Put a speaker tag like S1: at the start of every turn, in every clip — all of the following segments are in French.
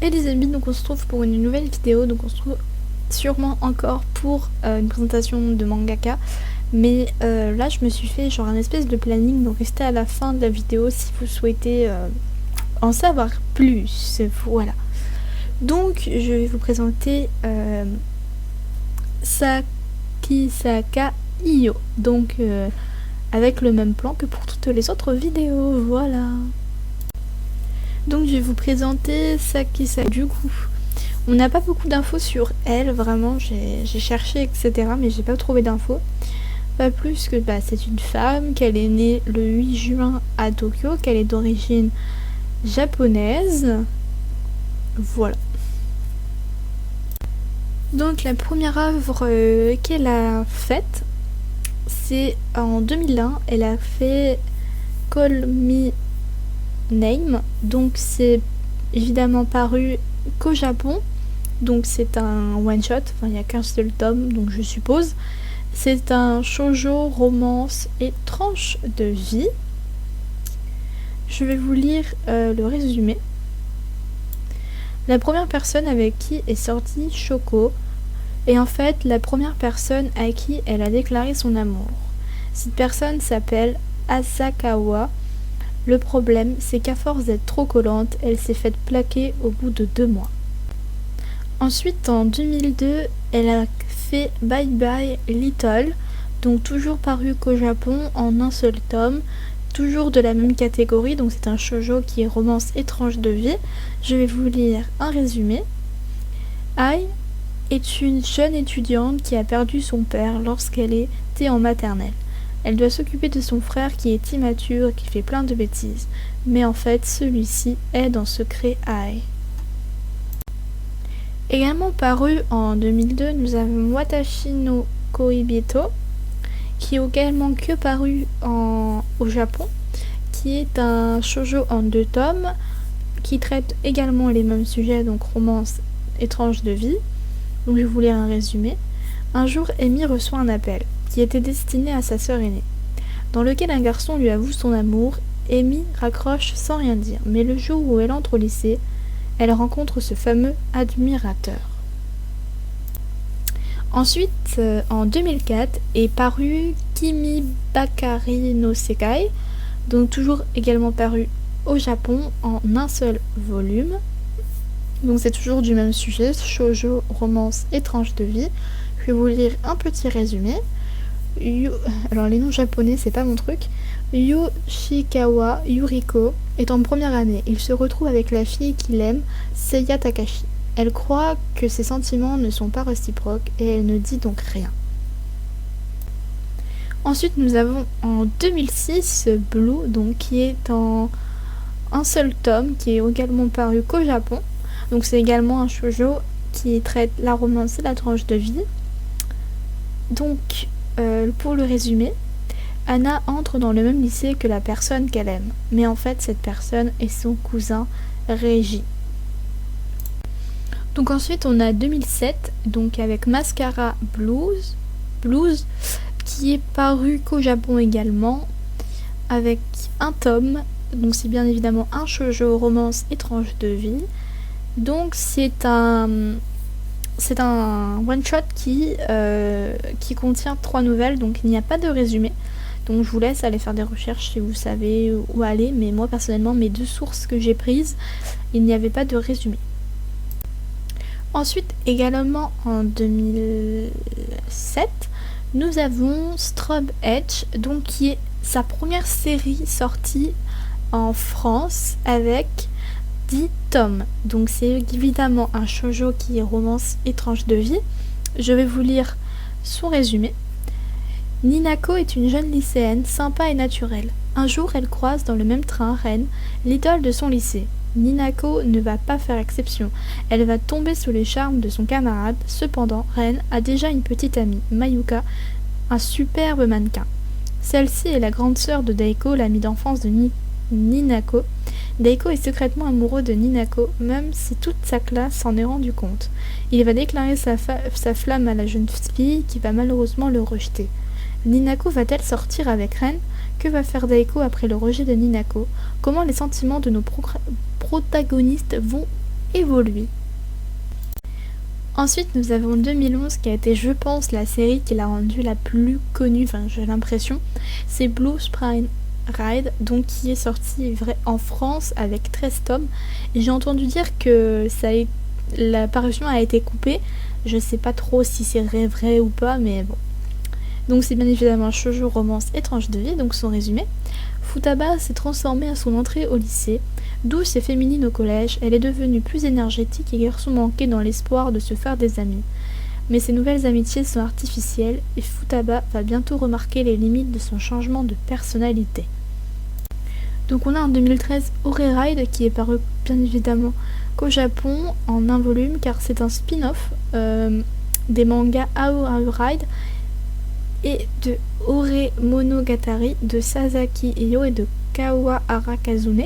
S1: Et les amis, donc on se retrouve pour une nouvelle vidéo, donc on se retrouve sûrement encore pour une présentation de mangaka, mais là je me suis fait genre un espèce de planning, donc restez à la fin de la vidéo si vous souhaitez en savoir plus, voilà. Donc je vais vous présenter Sakisaka Iyo, donc avec le même plan que pour toutes les autres vidéos, voilà. Donc je vais vous présenter Sakisaka. Du coup, on n'a pas beaucoup d'infos sur elle, vraiment, j'ai cherché, etc. Mais j'ai pas trouvé d'infos. Pas plus que c'est une femme, qu'elle est née le 8 juin à Tokyo, qu'elle est d'origine japonaise. Voilà. Donc la première œuvre qu'elle a faite, c'est en 2001. Elle a fait Call Me Name. Donc c'est évidemment paru qu'au Japon. Donc c'est un one-shot, enfin il n'y a qu'un seul tome, donc je suppose. C'est un shoujo romance et tranche de vie. Je vais vous lire le résumé. La première personne avec qui est sortie Shoko est en fait la première personne à qui elle a déclaré son amour. Cette personne s'appelle Asakawa. Le problème, c'est qu'à force d'être trop collante, elle s'est faite plaquer au bout de 2 mois. Ensuite, en 2002, elle a fait Bye Bye Little, donc toujours paru qu'au Japon en un seul tome, toujours de la même catégorie, donc c'est un shoujo qui est romance étrange de vie. Je vais vous lire un résumé. Ai est une jeune étudiante qui a perdu son père lorsqu'elle était en maternelle. Elle doit s'occuper de son frère qui est immature et qui fait plein de bêtises, mais en fait celui-ci aide en secret Ai. Également paru en 2002, nous avons Watashi no Koibito, qui est également que paru au Japon, qui est un shoujo en 2 tomes, qui traite également les mêmes sujets, donc romance étrange de vie. Donc je vais vous lire un résumé. Un jour, Amy reçoit un appel, qui était destiné à sa sœur aînée, dans lequel un garçon lui avoue son amour. Amy raccroche sans rien dire, mais le jour où elle entre au lycée, elle rencontre ce fameux admirateur. Ensuite, en 2004, est paru Kimi Bakari no Sekai, donc toujours également paru au Japon en un seul volume. Donc c'est toujours du même sujet, shoujo, romance étrange de vie. Je vais vous lire un petit résumé. Alors les noms japonais, c'est pas mon truc. Yoshikawa Yuriko est en première année. Il se retrouve avec la fille qu'il aime, Seiya Takashi. Elle croit que ses sentiments ne sont pas réciproques et elle ne dit donc rien. Ensuite, nous avons en 2006 Blue, donc qui est en un seul tome, qui est également paru qu'au Japon. Donc c'est également un shoujo qui traite la romance et la tranche de vie. Donc pour le résumé, Anna entre dans le même lycée que la personne qu'elle aime, mais en fait cette personne est son cousin Reiji. Donc ensuite on a 2007, donc avec Mascara Blues, qui est paru qu'au Japon également, avec un tome. Donc c'est bien évidemment un shoujo romance étrange de vie. Donc c'est un one-shot qui contient 3 nouvelles, donc il n'y a pas de résumé. Donc je vous laisse aller faire des recherches si vous savez où aller, mais moi personnellement, mes 2 sources que j'ai prises, il n'y avait pas de résumé. Ensuite, également en 2007, nous avons Strobe Edge, donc qui est sa première série sortie en France avec 10 tomes. Donc c'est évidemment un shoujo qui est romance étrange de vie. Je vais vous lire son résumé. Ninako est une jeune lycéenne sympa et naturelle. Un jour, elle croise dans le même train Ren, l'idole de son lycée. Ninako ne va pas faire exception. Elle va tomber sous les charmes de son camarade. Cependant, Ren a déjà une petite amie, Mayuka, un superbe mannequin. Celle-ci est la grande sœur de Daiko, l'amie d'enfance de Ninako. Daiko est secrètement amoureux de Ninako, même si toute sa classe s'en est rendu compte. Il va déclarer sa flamme à la jeune fille qui va malheureusement le rejeter. Ninako va-t-elle sortir avec Ren? Que va faire Daiko après le rejet de Ninako? Comment les sentiments de nos protagonistes vont évolué. Ensuite, nous avons 2011 qui a été, je pense, la série qui l'a rendue la plus connue, enfin j'ai l'impression. C'est Blue Spine Ride, donc qui est sorti en France avec 13 tomes. Et j'ai entendu dire que la parution a été coupée. Je sais pas trop si c'est vrai ou pas, mais bon. Donc c'est bien évidemment un shoujo romance étrange de vie, donc son résumé. Futaba s'est transformée à son entrée au lycée. Douce et féminine au collège, elle est devenue plus énergétique et garçon manqué dans l'espoir de se faire des amis. Mais ces nouvelles amitiés sont artificielles et Futaba va bientôt remarquer les limites de son changement de personnalité. Donc on a en 2013 Ore Ride qui est paru bien évidemment qu'au Japon en un volume car c'est un spin-off des mangas Ao Ride et de Ore Monogatari de Sasaki Iyo et de Kawahara Kazune.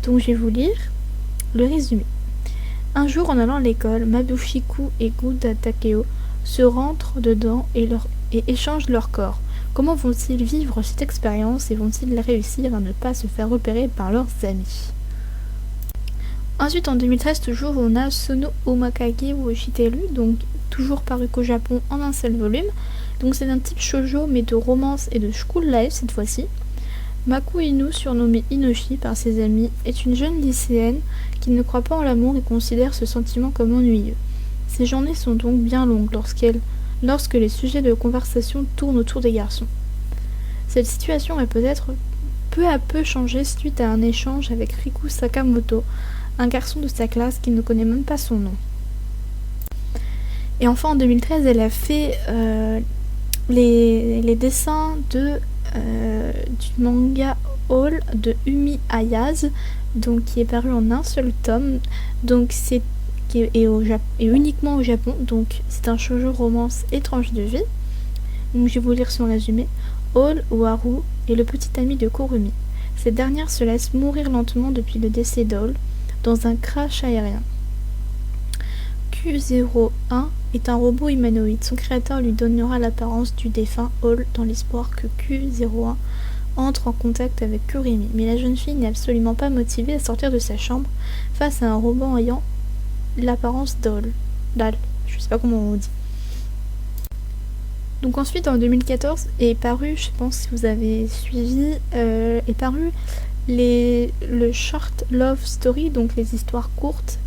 S1: Donc je vais vous lire le résumé. Un jour en allant à l'école, Mabushiku et Guda Takeo se rentrent dedans et échangent leur corps. Comment vont-ils vivre cette expérience et vont-ils réussir à ne pas se faire repérer par leurs amis? Ensuite en 2013 toujours on a Sono Omakage wo Shiteru, donc toujours paru qu'au Japon en un seul volume. Donc c'est un type shoujo mais de romance et de school life cette fois-ci. Maku Inu, surnommée Inoshi par ses amis, est une jeune lycéenne qui ne croit pas en l'amour et considère ce sentiment comme ennuyeux. Ses journées sont donc bien longues lorsque les sujets de conversation tournent autour des garçons. Cette situation va peut-être peu à peu changer suite à un échange avec Riku Sakamoto, un garçon de sa classe qui ne connaît même pas son nom. Et enfin en 2013 elle a fait les dessins du manga All de Umi Ayase, donc qui est paru en un seul tome, donc et uniquement au Japon, donc c'est un shoujo romance étrange de vie. Donc je vais vous lire son résumé. All, ou Haru, est le petit ami de Kurumi. Cette dernière se laisse mourir lentement depuis le décès d'All dans un crash aérien. Q01 est un robot humanoïde. Son créateur lui donnera l'apparence du défunt All dans l'espoir que Q01 entre en contact avec Kurumi. Mais la jeune fille n'est absolument pas motivée à sortir de sa chambre face à un robot ayant l'apparence d'All. Je sais pas comment on dit. Donc ensuite en 2014 est paru, je pense si vous avez suivi, est paru le short love story, donc les histoires courtes.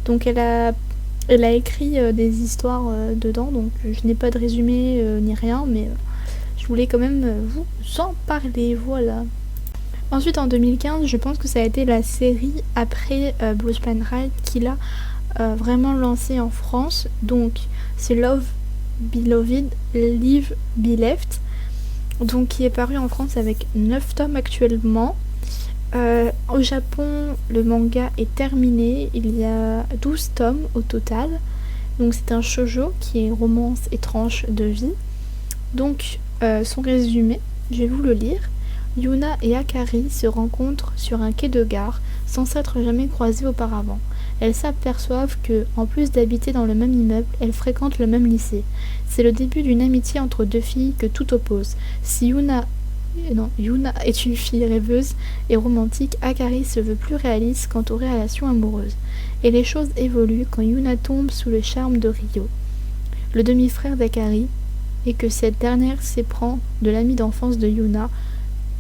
S1: Donc elle a écrit des histoires dedans, donc je n'ai pas de résumé ni rien, mais je voulais quand même vous en parler, voilà. Ensuite en 2015, je pense que ça a été la série après Blue Spine Ride qui l'a vraiment lancé en France. Donc c'est Love Beloved, Live Be Left, donc qui est paru en France avec 9 tomes actuellement. Au Japon, le manga est terminé, il y a 12 tomes au total. Donc c'est un shoujo qui est romance étrange de vie. Donc son résumé, je vais vous le lire. Yuna et Akari se rencontrent sur un quai de gare sans s'être jamais croisés auparavant. Elles s'aperçoivent que, en plus d'habiter dans le même immeuble, elles fréquentent le même lycée. C'est le début d'une amitié entre deux filles que tout oppose. Si Yuna est une fille rêveuse et romantique, Akari se veut plus réaliste quant aux relations amoureuses. Et les choses évoluent quand Yuna tombe sous le charme de Ryo, le demi-frère d'Akari, et que cette dernière s'éprend de l'ami d'enfance de Yuna,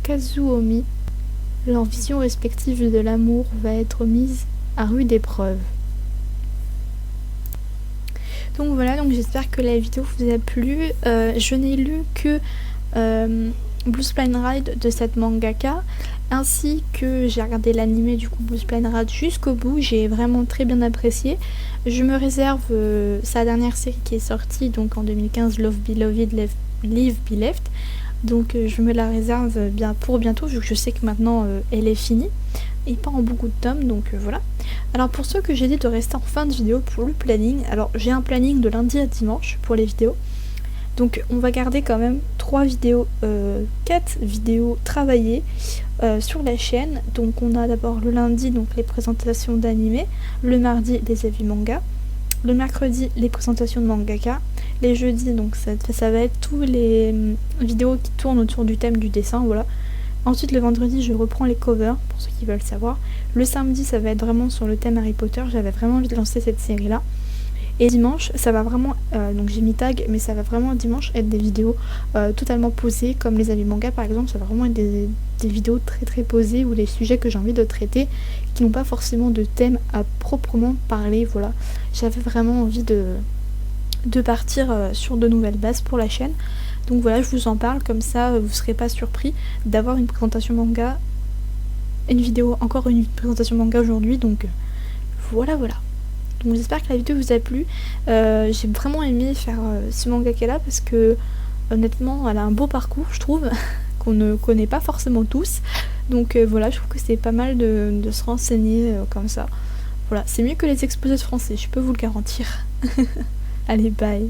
S1: Kazuomi. Leur vision respective de l'amour va être mise à rude épreuve. Donc voilà, donc j'espère que la vidéo vous a plu. Je n'ai lu que Blue Spine Ride de cette mangaka, ainsi que j'ai regardé l'anime du coup Blue Spine Ride jusqu'au bout. J'ai vraiment très bien apprécié. Je me réserve sa dernière série qui est sortie donc en 2015, Love Beloved, Live Be Left. Donc je me la réserve bien pour bientôt vu que je sais que maintenant elle est finie et pas en beaucoup de tomes, donc voilà. Alors pour ceux que j'ai dit de rester en fin de vidéo pour le planning, alors j'ai un planning de lundi à dimanche pour les vidéos. Donc on va garder quand même 4 vidéos travaillées sur la chaîne. Donc on a d'abord le lundi donc les présentations d'animés, le mardi les avis manga, le mercredi les présentations de mangaka, les jeudis donc ça va être tous les vidéos qui tournent autour du thème du dessin, voilà. Ensuite le vendredi je reprends les covers pour ceux qui veulent savoir. Le samedi ça va être vraiment sur le thème Harry Potter, j'avais vraiment envie de lancer cette série là. Et dimanche ça va vraiment, donc j'ai mis tag, mais ça va vraiment dimanche être des vidéos totalement posées, comme les avis manga par exemple, ça va vraiment être des vidéos très très posées, ou les sujets que j'ai envie de traiter, qui n'ont pas forcément de thème à proprement parler, voilà. J'avais vraiment envie de partir sur de nouvelles bases pour la chaîne. Donc voilà, je vous en parle, comme ça vous serez pas surpris d'avoir une présentation manga, encore une présentation manga aujourd'hui, donc voilà. Donc j'espère que la vidéo vous a plu. J'ai vraiment aimé faire ce mangaka là parce que honnêtement elle a un beau parcours je trouve, qu'on ne connaît pas forcément tous. Donc voilà, je trouve que c'est pas mal de se renseigner comme ça. Voilà, c'est mieux que les exposés de français, je peux vous le garantir. Allez, bye.